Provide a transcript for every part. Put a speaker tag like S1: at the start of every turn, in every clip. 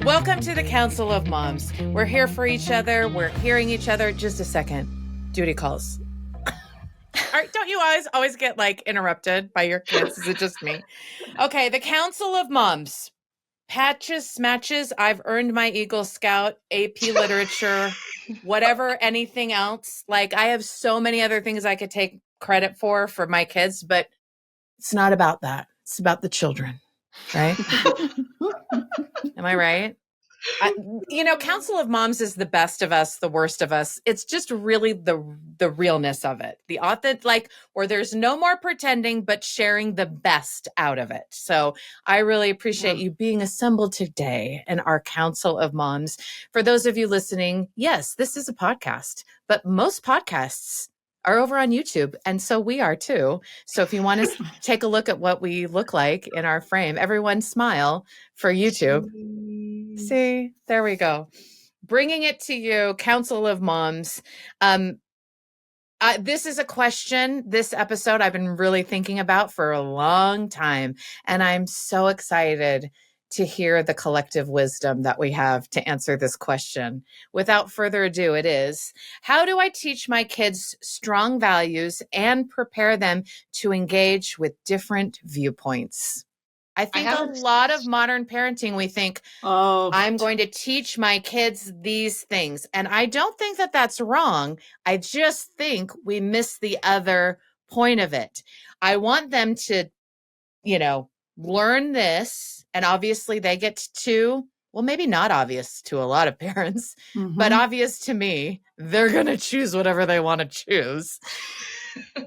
S1: Welcome to the Council of Moms. We're here for each other. We're hearing each other. Just a second. Duty calls. Don't you always get like interrupted by your kids? Is it just me? Okay, the Council of Moms. Patches, smatches. I've earned my Eagle Scout, AP Literature, whatever, anything else. Like I have so many other things I could take credit for my kids, but it's not about that. It's about the children, right? Am I right? Council of Moms is the best of us, the worst of us. It's just really the realness of it. The authentic, like where there's no more pretending, but sharing the best out of it. So I really appreciate you being assembled today in our Council of Moms. For those of you listening, yes, this is a podcast, but most podcasts are over on YouTube. And so we are too. So if you want to take a look at what we look like in our frame, everyone smile for YouTube. See, there we go. Bringing it to you, Council of Moms. This is a question, this episode I've been really thinking about for a long time. And I'm so excited to hear the collective wisdom that we have to answer this question. Without further ado, it is, how do I teach my kids strong values and prepare them to engage with different viewpoints? I think a lot of modern parenting, we think, I'm going to teach my kids these things. And I don't think that that's wrong. I just think we miss the other point of it. I want them to, learn this. And obviously they get to, well, maybe not obvious to a lot of parents, but obvious to me, they're going to choose whatever they want to choose.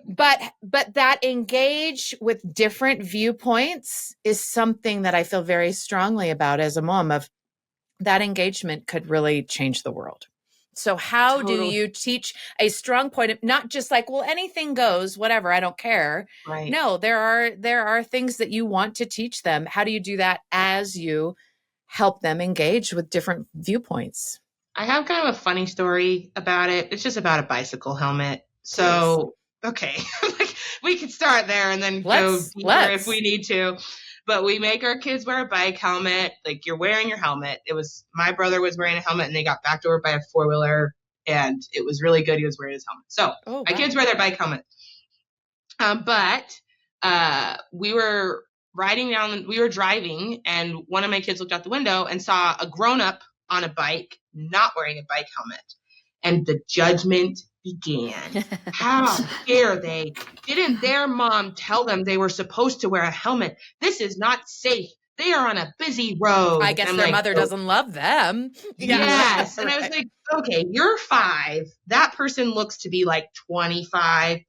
S1: But that engage with different viewpoints is something that I feel very strongly about as a mom, of that engagement could really change the world. So how do you teach a strong point of, not just like, well, anything goes, whatever, I don't care.
S2: Right.
S1: No, there are things that you want to teach them. How do you do that as you help them engage with different viewpoints?
S2: I have kind of a funny story about it. It's just about a bicycle helmet. So, okay, we could start there and then go deeper if we need to. But we make our kids wear a bike helmet. Like, you're wearing your helmet. My brother was wearing a helmet and they got backed over by a 4-wheeler and it was really good. He was wearing his helmet. So my kids wear their bike helmet. But we were driving and one of my kids looked out the window and saw a grown-up on a bike not wearing a bike helmet. And the judgment began. How dare they? Didn't their mom tell them they were supposed to wear a helmet? This is not safe. They are on a busy road.
S1: I guess their mother doesn't love them.
S2: Yes. And I was like, okay, you're 5. That person looks to be like 25.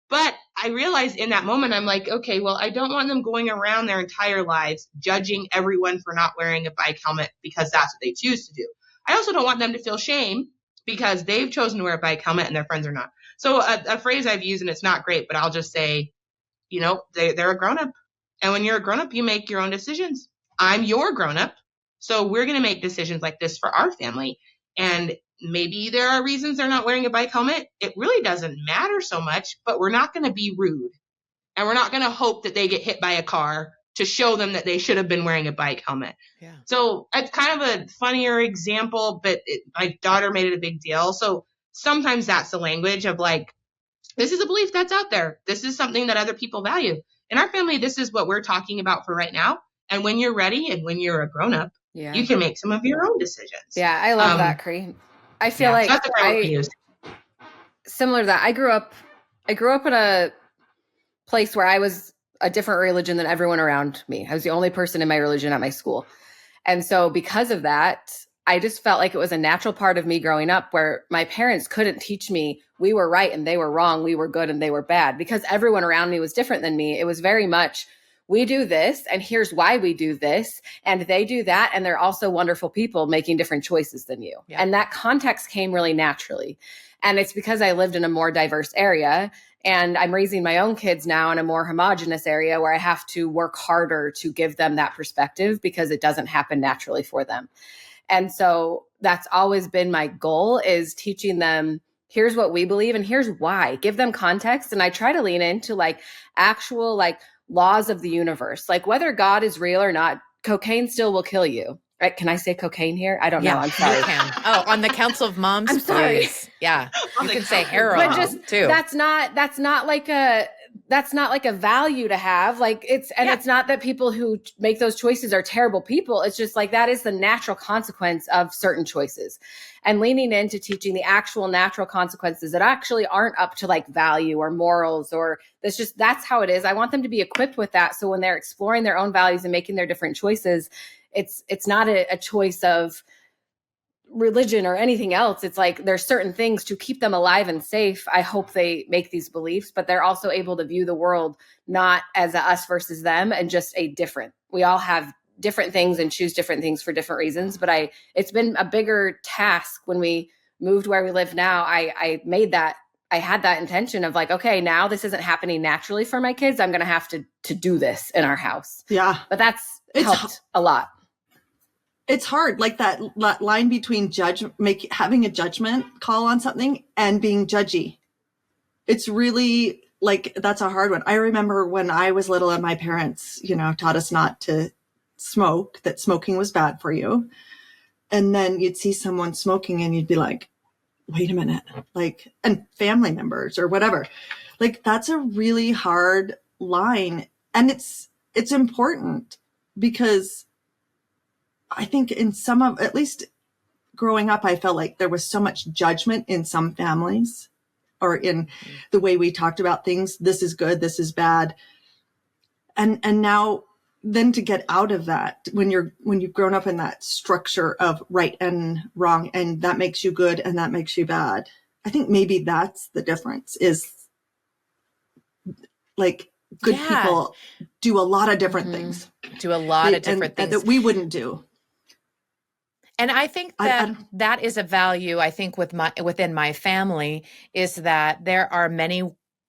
S2: But I realized in that moment, I'm like, okay, well, I don't want them going around their entire lives judging everyone for not wearing a bike helmet because that's what they choose to do. I also don't want them to feel shame because they've chosen to wear a bike helmet and their friends are not. So a phrase I've used, and it's not great, but I'll just say, they're a grown-up. And when you're a grown-up, you make your own decisions. I'm your grown-up. So we're going to make decisions like this for our family. And maybe there are reasons they're not wearing a bike helmet. It really doesn't matter so much, but we're not going to be rude. And we're not going to hope that they get hit by a car to show them that they should have been wearing a bike helmet.
S1: Yeah.
S2: So it's kind of a funnier example, but my daughter made it a big deal. So sometimes that's the language of like, this is a belief that's out there. This is something that other people value. In our family, this is what we're talking about for right now. And when you're ready and when you're a grown-up, you can make some of your own decisions.
S3: Yeah, I love that, Cree. I feel like similar to that. I grew up in a place where I was a different religion than everyone around me. I was the only person in my religion at my school. And so because of that, I just felt like it was a natural part of me growing up where my parents couldn't teach me we were right and they were wrong, we were good and they were bad, because everyone around me was different than me. It was very much, we do this and here's why we do this, and they do that, and they're also wonderful people making different choices than you. Yeah. And that context came really naturally. And it's because I lived in a more diverse area, and I'm raising my own kids now in a more homogenous area where I have to work harder to give them that perspective because it doesn't happen naturally for them. And so that's always been my goal, is teaching them, here's what we believe and here's why. Give them context. And I try to lean into actual laws of the universe, like whether God is real or not, cocaine still will kill you. right? Can I say cocaine here? I don't know.
S1: Yeah,
S3: I'm sorry.
S1: you can. Oh, on the Council of Moms,
S3: I'm sorry.
S1: please. Yeah,
S2: On
S1: you
S2: the
S1: can say
S2: Council of
S1: heroin
S3: But just
S1: too.
S3: that's not like a value to have. Like it's not that people who make those choices are terrible people. It's just like that is the natural consequence of certain choices. And leaning into teaching the actual natural consequences that actually aren't up to like value or morals or that's how it is. I want them to be equipped with that. So when they're exploring their own values and making their different choices, it's not a choice of religion or anything else. It's like there's certain things to keep them alive and safe. I hope they make these beliefs, but they're also able to view the world not as a us versus them and just a different. We all have different things and choose different things for different reasons. But it's been a bigger task when we moved where we live now. I had that intention of like, okay, now this isn't happening naturally for my kids. I'm going to have to do this in our house.
S4: Yeah.
S3: But that's helped a lot.
S4: It's hard, like that line between having a judgment call on something and being judgy. It's really like, that's a hard one. I remember when I was little and my parents, taught us not to smoke, that smoking was bad for you. And then you'd see someone smoking and you'd be like, wait a minute, like, and family members or whatever. Like, that's a really hard line. And it's important because I think at least growing up, I felt like there was so much judgment in some families or in the way we talked about things. This is good. This is bad. And now then to get out of that, when you've grown up in that structure of right and wrong, and that makes you good and that makes you bad. I think maybe that's the difference is like good people do a lot of different things.
S1: Do a lot of different things
S4: that we wouldn't do.
S1: And I think that that is a value, I think, within my family, is that there are many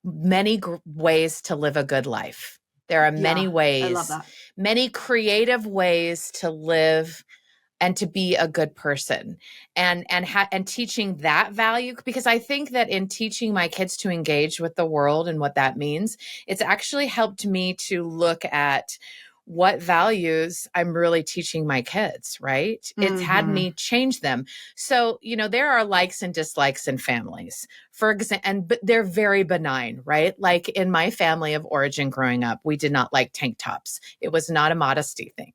S1: ways to live a good life. There are many ways,
S4: I love that.
S1: Many creative ways to live and to be a good person, and teaching that value, because I think that in teaching my kids to engage with the world and what that means, it's actually helped me to look at what values I'm really teaching my kids, right? It's had me change them. So, there are likes and dislikes in families, for example, but they're very benign, right? Like in my family of origin growing up, we did not like tank tops. It was not a modesty thing.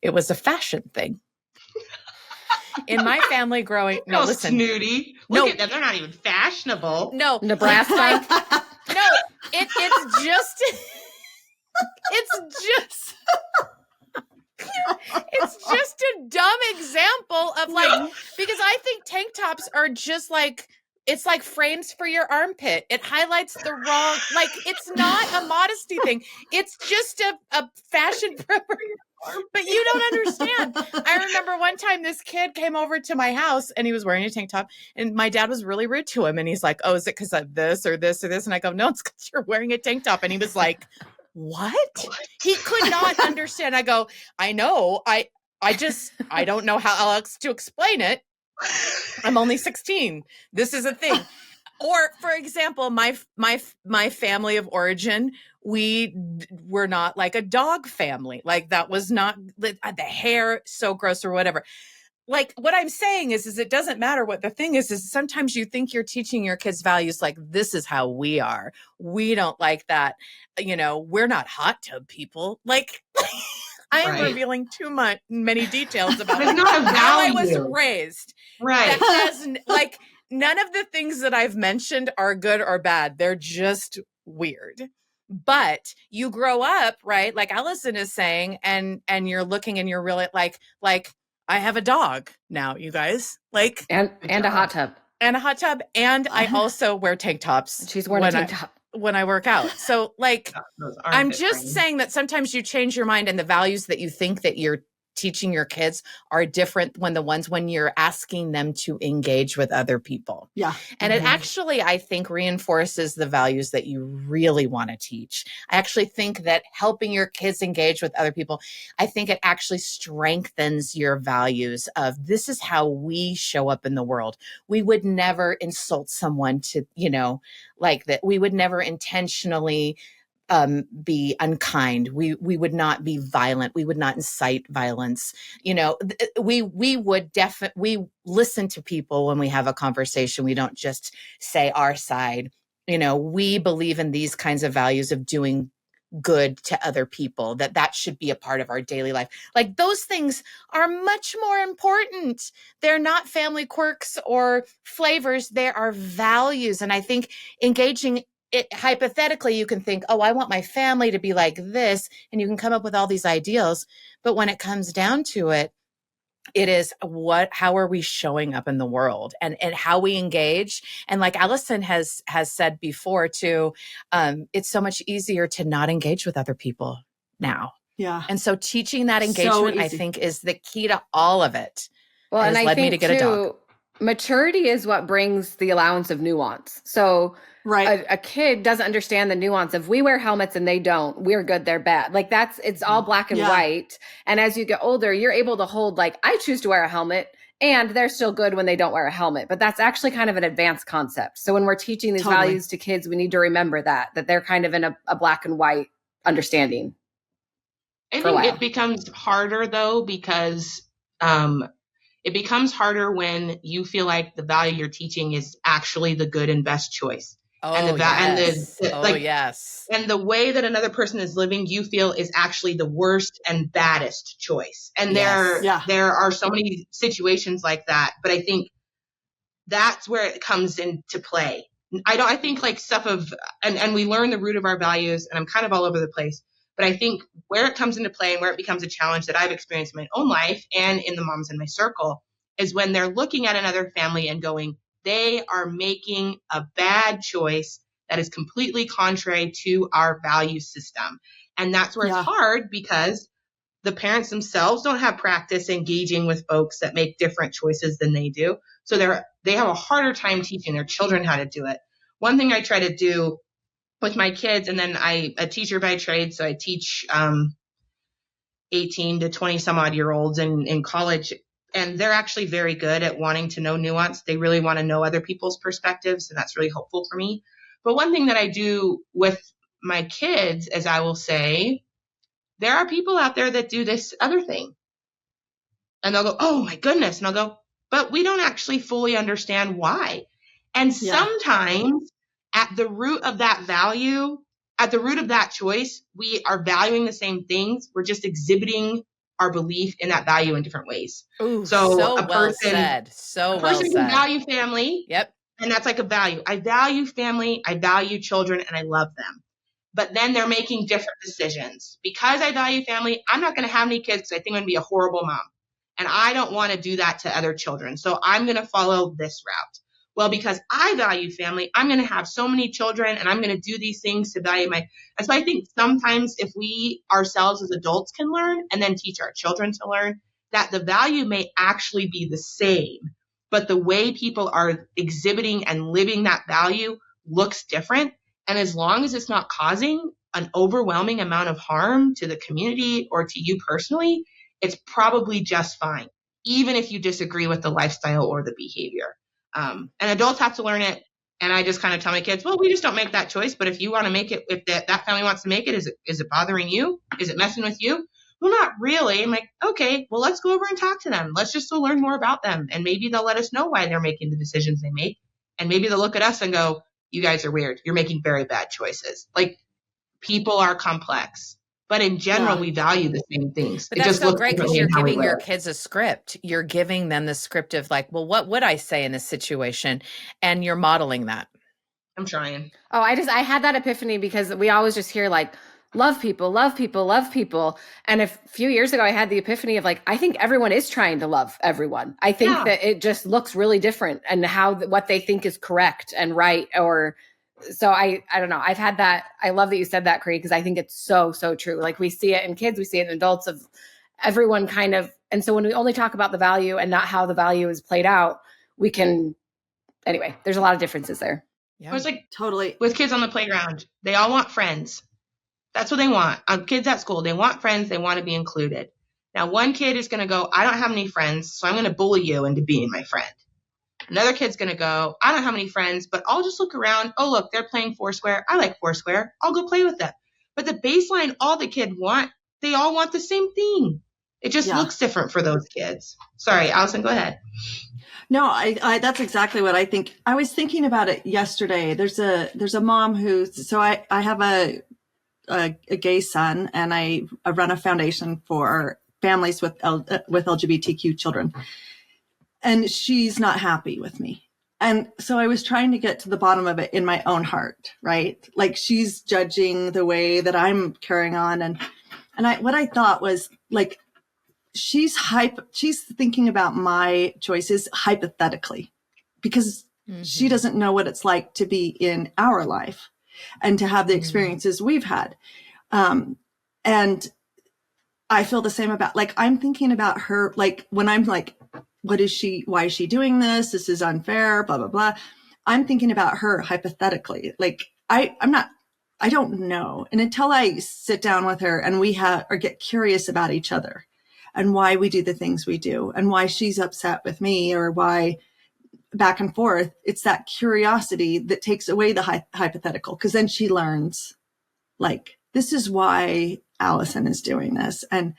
S1: It was a fashion thing. In my family listen.
S2: Snooty. Look at them. They're not even fashionable.
S1: No.
S3: Nebraska.
S1: No, it's just... It's just a dumb example of because I think tank tops are just like, it's like frames for your armpit. It highlights the wrong, like it's not a modesty thing. It's just a fashion but you don't understand. I remember one time this kid came over to my house and he was wearing a tank top and my dad was really rude to him. And he's like, oh, is it because of this or this or this? And I go, no, it's because you're wearing a tank top. And he was like, what? He could not understand. I go, I know. I don't know how else to explain it. I'm only 16. This is a thing. Or for example, my family of origin, we were not like a dog family. Like that was not the hair so gross or whatever. Like what I'm saying is it doesn't matter what the thing is sometimes you think you're teaching your kids values like this is how we are. We don't like that. We're not hot tub people. Like I am revealing many details about how I was raised.
S2: Right.
S1: That has like none of the things that I've mentioned are good or bad. They're just weird. But you grow up, right? Like Allison is saying, and you're looking and you're really like I have a dog now, you guys. Like
S3: and a hot tub.
S1: And a hot tub. And I also wear tank tops.
S3: She's wearing a tank top.
S1: When I work out. So like, I'm just saying that sometimes you change your mind and the values that you think that you're teaching your kids are different when you're asking them to engage with other people.
S4: Yeah.
S1: And it actually, I think, reinforces the values that you really want to teach. I actually think that helping your kids engage with other people, I think it actually strengthens your values of this is how we show up in the world. We would never insult someone to, like that. We would never intentionally be unkind. We would not be violent. We would not incite violence. You know, we would we listen to people when we have a conversation. We don't just say our side. You know, we believe in these kinds of values of doing good to other people, that should be a part of our daily life. Like, those things are much more important. They're not family quirks or flavors. They are values. And I think engaging it, hypothetically, you can think, oh, I want my family to be like this, and you can come up with all these ideals. But when it comes down to it, it is how are we showing up in the world, and how we engage. And like Allison has said before too, it's so much easier to not engage with other people now.
S4: Yeah.
S1: And so teaching that engagement, I think, is the key to all of it.
S3: Well, and I
S1: led
S3: think
S1: me to get a dog.
S3: Maturity is what brings the allowance of nuance. So
S4: right.
S3: A kid doesn't understand the nuance of, we wear helmets and they don't. We're good, they're bad. Like, it's all black and white. And as you get older, you're able to hold, like, I choose to wear a helmet and they're still good when they don't wear a helmet. But that's actually kind of an advanced concept. So when we're teaching these values to kids, we need to remember that they're kind of in a black and white understanding.
S2: I think it becomes harder though, because it becomes harder when you feel like the value you're teaching is actually the good and best choice.
S1: Oh,
S2: and
S1: yes.
S2: Yes. And the way that another person is living, you feel is actually the worst and baddest choice. And there are so many situations like that. But I think that's where it comes into play. I think like stuff of, and we learn the root of our values, and I'm kind of all over the place. But I think where it comes into play and where it becomes a challenge that I've experienced in my own life and in the moms in my circle is when they're looking at another family and going, they are making a bad choice that is completely contrary to our value system. And that's where it's hard, because the parents themselves don't have practice engaging with folks that make different choices than they do. So they have a harder time teaching their children how to do it. One thing I try to do with my kids, and then I'm a teacher by trade, so I teach 18 to 20 some odd year olds in college, and they're actually very good at wanting to know nuance. They really want to know other people's perspectives, and that's really helpful for me. But one thing that I do with my kids is I will say, there are people out there that do this other thing. And they'll go, oh my goodness. And I'll go, but we don't actually fully understand why. And sometimes at the root of that value, at the root of that choice, we are valuing the same things. We're just exhibiting our belief in that value in different ways.
S1: Ooh,
S2: so a
S1: well
S2: person,
S1: said. So
S2: a person
S1: well
S2: can
S1: said.
S2: value family.
S1: Yep.
S2: And that's like a value. I value family, I value children, and I love them. But then they're making different decisions. Because I value family, I'm not going to have any kids because I think I'm going to be a horrible mom. And I don't want to do that to other children. So I'm going to follow this route. Well, because I value family, I'm going to have so many children, and I'm going to do these things to value my. And so I think sometimes if we ourselves as adults can learn and then teach our children to learn, that the value may actually be the same, but the way people are exhibiting and living that value looks different. And as long as it's not causing an overwhelming amount of harm to the community or to you personally, it's probably just fine, even if you disagree with the lifestyle or the behavior. And adults have to learn it. And I just kind of tell my kids, well, we just don't make that choice. But if you want to make it, if that family wants to make it, is it bothering you? Is it messing with you? Well, not really. I'm like, okay, well, let's go over and talk to them. Let's just go learn more about them. And maybe they'll let us know why they're making the decisions they make. And maybe they'll look at us and go, you guys are weird. You're making very bad choices. Like, people are complex. But in general, we value the same things.
S1: But that's so great, because you're giving your kids a script. You're giving them the script of like, well, what would I say in this situation? And you're modeling that.
S2: I'm trying.
S3: Oh, I had that epiphany because we always just hear like, love people, love people, love people. And a few years ago, I had the epiphany of like, I think everyone is trying to love everyone. I think that it just looks really different, and what they think is correct and right, or so I don't know. I've had that. I love that you said that, Cree, because I think it's so, so true. Like, we see it in kids, we see it in adults, of everyone kind of. And so when we only talk about the value and not how the value is played out, we can, anyway, there's a lot of differences there.
S2: Yeah. It was like
S4: totally
S2: with kids on the playground. They all want friends. That's what they want. Kids at school, they want friends. They want to be included. Now, one kid is going to go, I don't have any friends, so I'm going to bully you into being my friend. Another kid's going to go, I don't have any friends, but I'll just look around. Oh, look, they're playing Foursquare. I like Foursquare. I'll go play with them. but the baseline, all the kid want, they all want the same thing. It just looks different for those kids. Sorry, Allison, go ahead.
S4: No, I that's exactly what I think. I was thinking about it yesterday. There's a mom so I have a gay son, and I run a foundation for families with LGBTQ children. And she's not happy with me. And so I was trying to get to the bottom of it in my own heart, right? Like, she's judging the way that I'm carrying on. And what I thought was, like, she's thinking about my choices hypothetically, because she doesn't know what it's like to be in our life and to have the experiences we've had. And I feel the same about, like, I'm thinking about her, like, when I'm like, why is she doing this? This is unfair, blah, blah, blah. I'm thinking about her hypothetically. Like, I don't know. And until I sit down with her and or get curious about each other and why we do the things we do and why she's upset with me, or why back and forth, it's that curiosity that takes away the hypothetical. Cause then she learns, like, this is why Allison is doing this. And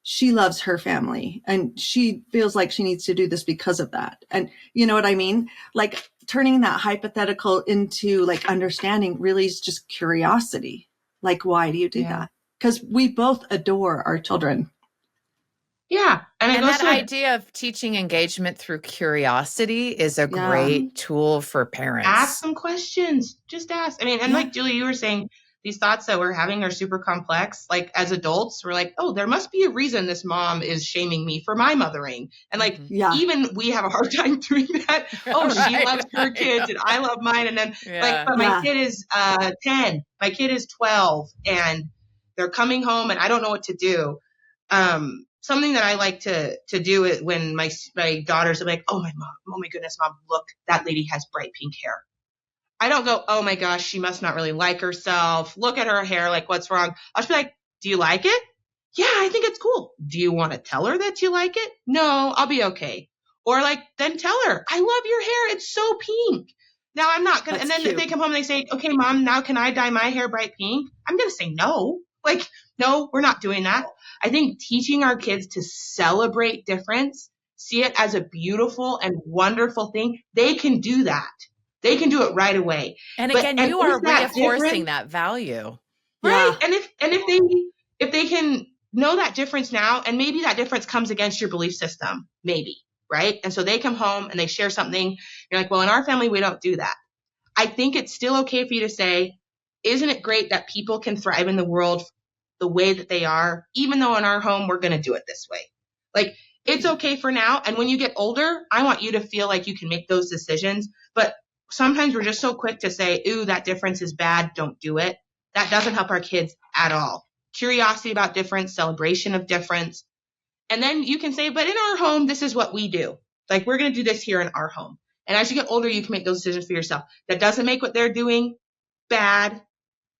S4: she loves her family, and she feels like she needs to do this because of that. And you know what I mean? Like, turning that hypothetical into, like, understanding really is just curiosity. Like, why do you do that? Because we both adore our children.
S2: Yeah.
S1: And that idea of teaching engagement through curiosity is a great tool for parents.
S2: Ask some questions. Just ask. I mean, and like Julie, you were saying, these thoughts that we're having are super complex. Like, as adults, we're like, oh, there must be a reason this mom is shaming me for my mothering. And like, even we have a hard time doing that. Oh, she loves her kids and I love mine. And then like, but my kid is 10, my kid is 12, and they're coming home and I don't know what to do. Something that I like to do it when my daughters are like, oh my goodness, mom, look, that lady has bright pink hair. I don't go, oh my gosh, she must not really like herself. Look at her hair. Like, what's wrong? I'll just be like, do you like it? Yeah, I think it's cool. Do you want to tell her that you like it? No, I'll be okay. Or like, then tell her, I love your hair. It's so pink. Now I'm not going to, and then if they come home and they say, okay, mom, now can I dye my hair bright pink? I'm going to say no. Like, no, we're not doing that. I think teaching our kids to celebrate difference, see it as a beautiful and wonderful thing, they can do that. They can do it right away.
S1: And again, you are reinforcing that value.
S2: Right. And if they can know that difference now, and maybe that difference comes against your belief system, maybe, right? And so they come home and they share something. You're like, well, in our family, we don't do that. I think it's still okay for you to say, isn't it great that people can thrive in the world the way that they are, even though in our home, we're going to do it this way. Like, it's okay for now. And when you get older, I want you to feel like you can make those decisions. But sometimes we're just so quick to say, ooh, that difference is bad. Don't do it. That doesn't help our kids at all. Curiosity about difference, celebration of difference. And then you can say, but in our home, this is what we do. Like, we're going to do this here in our home. And as you get older, you can make those decisions for yourself. That doesn't make what they're doing bad.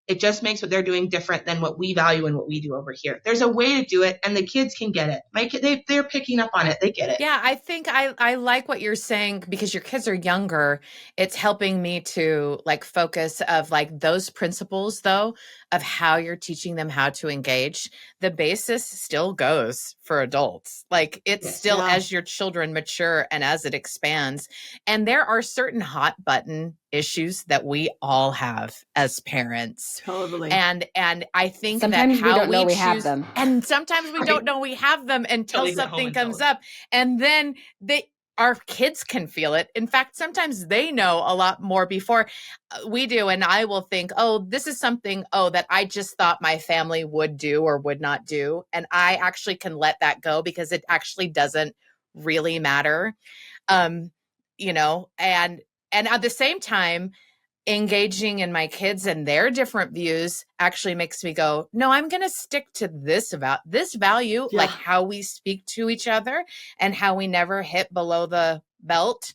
S2: It just makes what they're doing different than what we value and what we do over here. There's a way to do it, and the kids can get it. They're picking up on it. They get it.
S1: Yeah, I think I like what you're saying, because your kids are younger. It's helping me to like focus of like those principles, though, of how you're teaching them how to engage. The basis still goes for adults. Like, it's still as your children mature and as it expands. And there are certain hot button issues that we all have as parents.
S4: Totally.
S1: And I think
S3: sometimes
S1: that how
S3: we don't know we
S1: choose,
S3: have them.
S1: and sometimes we don't know we have them until something comes up. And then our kids can feel it. In fact, sometimes they know a lot more before we do. And I will think, oh, this is something, that I just thought my family would do or would not do. And I actually can let that go because it actually doesn't really matter. And at the same time, engaging in my kids and their different views actually makes me go, no, I'm going to stick to this value, like how we speak to each other and how we never hit below the belt,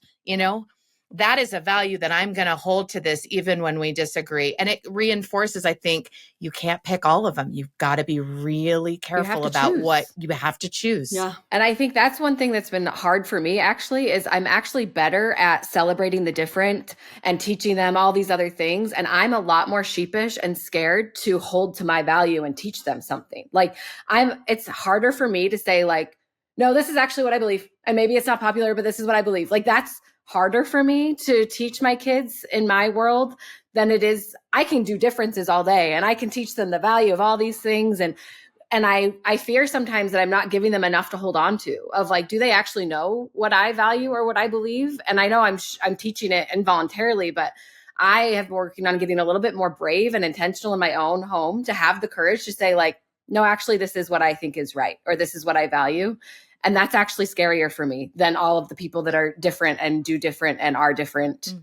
S1: that is a value that I'm going to hold to this even when we disagree. And it reinforces, I think, you can't pick all of them. You've got to be really careful about what you have to choose.
S3: Yeah. And I think that's one thing that's been hard for me actually, is I'm actually better at celebrating the different and teaching them all these other things. And I'm a lot more sheepish and scared to hold to my value and teach them something. Like it's harder for me to say like, no, this is actually what I believe. And maybe it's not popular, but this is what I believe. Like that's harder for me to teach my kids in my world than it is. I can do differences all day and I can teach them the value of all these things. And I fear sometimes that I'm not giving them enough to hold on to, of like, do they actually know what I value or what I believe? And I know I'm teaching it involuntarily, but I have been working on getting a little bit more brave and intentional in my own home to have the courage to say like, no, actually, this is what I think is right, or this is what I value. And that's actually scarier for me than all of the people that are different and do different and are different.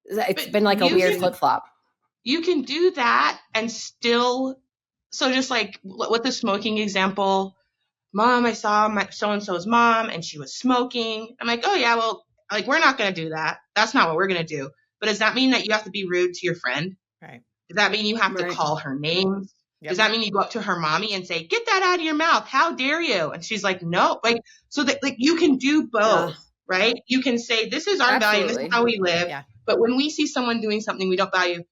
S3: It's been like a weird flip-flop.
S2: You can do that and still, so just like with the smoking example, Mom, I saw my so-and-so's mom and she was smoking. I'm like, oh yeah, well, like we're not going to do that. That's not what we're going to do. But does that mean that you have to be rude to your friend?
S1: Right.
S2: Does that mean you have to call her names? Yep. Does that mean you go up to her mommy and say, get that out of your mouth? How dare you? And she's like, no, like, so that like you can do both, right? You can say, this is our value, this is how we live. Yeah. But when we see someone doing something we don't value,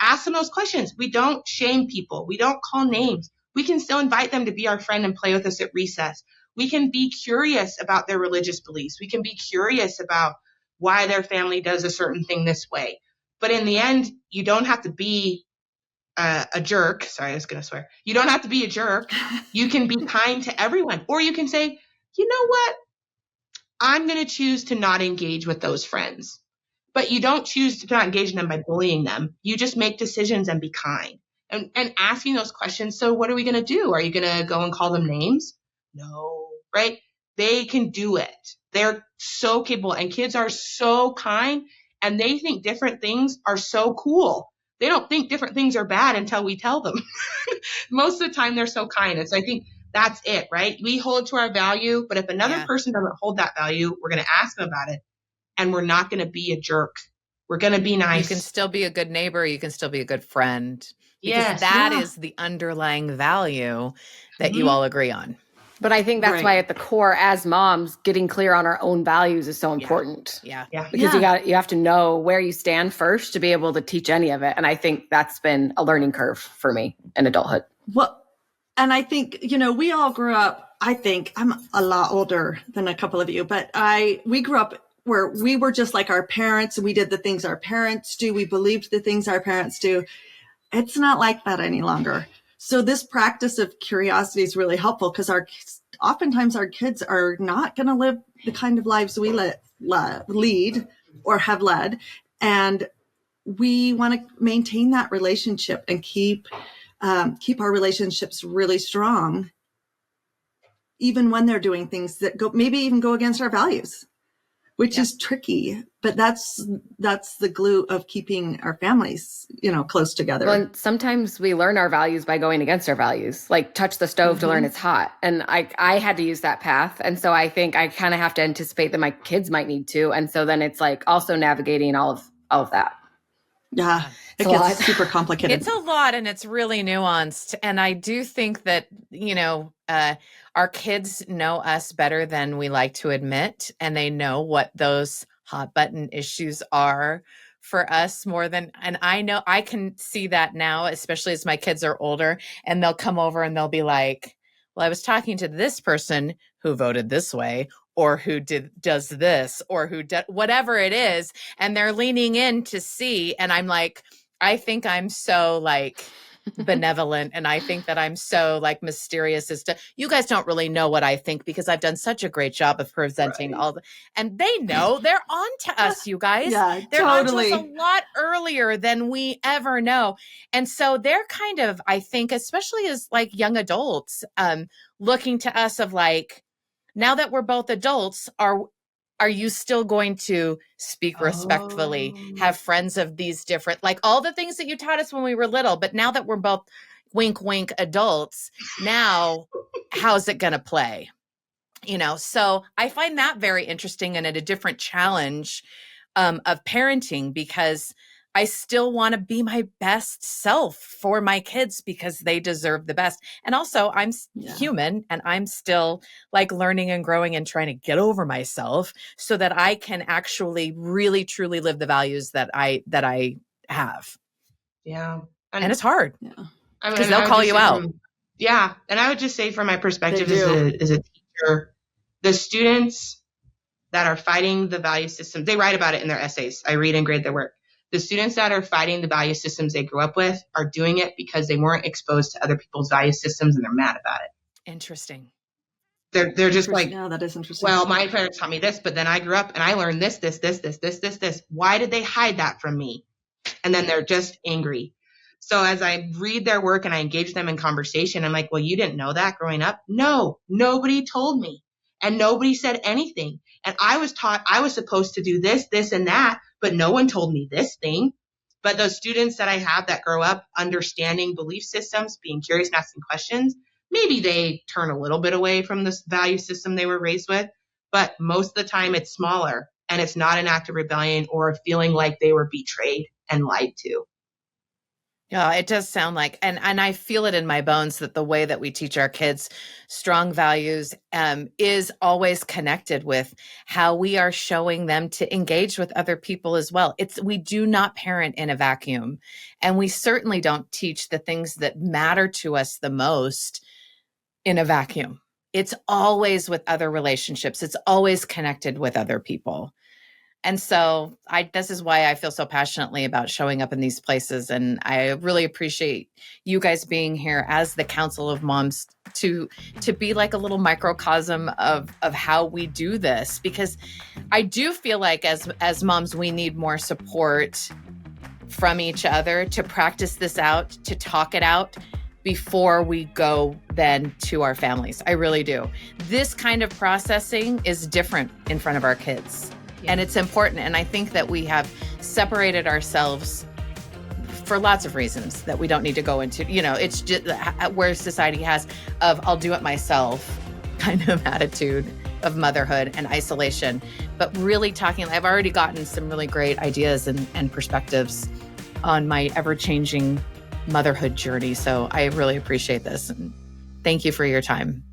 S2: ask them those questions. We don't shame people. We don't call names. We can still invite them to be our friend and play with us at recess. We can be curious about their religious beliefs. We can be curious about why their family does a certain thing this way. But in the end, you don't have to be a jerk. Sorry, I was going to swear. You don't have to be a jerk. You can be kind to everyone. Or you can say, you know what? I'm going to choose to not engage with those friends. But you don't choose to not engage in them by bullying them. You just make decisions and be kind. And asking those questions, so what are we going to do? Are you going to go and call them names? No, right? They can do it. They're so capable. And kids are so kind. And they think different things are so cool. They don't think different things are bad until we tell them. Most of the time, they're so kind. And so I think that's it, right? We hold to our value. But if another person doesn't hold that value, we're going to ask them about it. And we're not going to be a jerk. We're going to be nice.
S1: You can still be a good neighbor. You can still be a good friend. Because that is the underlying value that you all agree on.
S3: But I think that's why at the core, as moms, getting clear on our own values is so important.
S1: Yeah.
S3: Because you have to know where you stand first to be able to teach any of it. And I think that's been a learning curve for me in adulthood.
S4: Well, and I think, we all grew up, I think I'm a lot older than a couple of you, but we grew up where we were just like our parents. We did the things our parents do. We believed the things our parents do. It's not like that any longer. So this practice of curiosity is really helpful because oftentimes our kids are not going to live the kind of lives we lead or have led. And we want to maintain that relationship and keep our relationships really strong, even when they're doing things that maybe even go against our values, which is tricky, but that's the glue of keeping our families, close together.
S3: Well, and sometimes we learn our values by going against our values, like touch the stove to learn it's hot. And I had to use that path. And so I think I kind of have to anticipate that my kids might need to. And so then it's like also navigating all of that.
S4: Yeah. It gets super complicated.
S1: It's a lot and it's really nuanced. And I do think that, our kids know us better than we like to admit. And they know what those hot button issues are for us more than, and I know I can see that now, especially as my kids are older and they'll come over and they'll be like, well, I was talking to this person who voted this way, or who does this, or who whatever it is. And they're leaning in to see. And I'm like, I think I'm so like benevolent. And I think that I'm so like mysterious as to, you guys don't really know what I think because I've done such a great job of presenting and they know they're on to us, you guys.
S4: Yeah,
S1: they're
S4: totally.
S1: on to us a lot earlier than we ever know. And so they're kind of, I think, especially as like young adults, looking to us of like, now that we're both adults, are you still going to speak respectfully, have friends of these different, like all the things that you taught us when we were little, but now that we're both wink, wink adults, now how's it going to play? So I find that very interesting and a different challenge of parenting, because I still want to be my best self for my kids because they deserve the best. And also I'm human, and I'm still like learning and growing and trying to get over myself so that I can actually really truly live the values that I have.
S2: Yeah.
S1: And it's hard.
S4: Yeah.
S1: Because they'll call you out.
S2: And I would just say from my perspective
S4: They
S2: as a teacher, the students that are fighting the value system, they write about it in their essays. I read and grade their work. The students that are fighting the value systems they grew up with are doing it because they weren't exposed to other people's value systems and they're mad about it.
S1: Interesting.
S2: They're just like,
S4: yeah, that is interesting.
S2: well, my parents taught me this, but then I grew up and I learned this. Why did they hide that from me? And then they're just angry. So as I read their work and I engage them in conversation, I'm like, well, you didn't know that growing up? No, nobody told me. And nobody said anything. And I was taught I was supposed to do this, this, and that, but no one told me this thing. But those students that I have that grow up understanding belief systems, being curious and asking questions, maybe they turn a little bit away from this value system they were raised with. But most of the time it's smaller, and it's not an act of rebellion or a feeling like they were betrayed and lied to.
S1: Yeah, it does sound like, and I feel it in my bones that the way that we teach our kids strong values is always connected with how we are showing them to engage with other people as well. We do not parent in a vacuum, and we certainly don't teach the things that matter to us the most in a vacuum. It's always with other relationships. It's always connected with other people. And so this is why I feel so passionately about showing up in these places. And I really appreciate you guys being here as the Council of Moms to be like a little microcosm of how we do this, because I do feel like as moms, we need more support from each other to practice this out, to talk it out before we go then to our families. I really do. This kind of processing is different in front of our kids. And it's important. And I think that we have separated ourselves for lots of reasons that we don't need to go into. It's just where society has of I'll do it myself kind of attitude of motherhood and isolation. But really talking, I've already gotten some really great ideas and perspectives on my ever-changing motherhood journey. So I really appreciate this. And thank you for your time.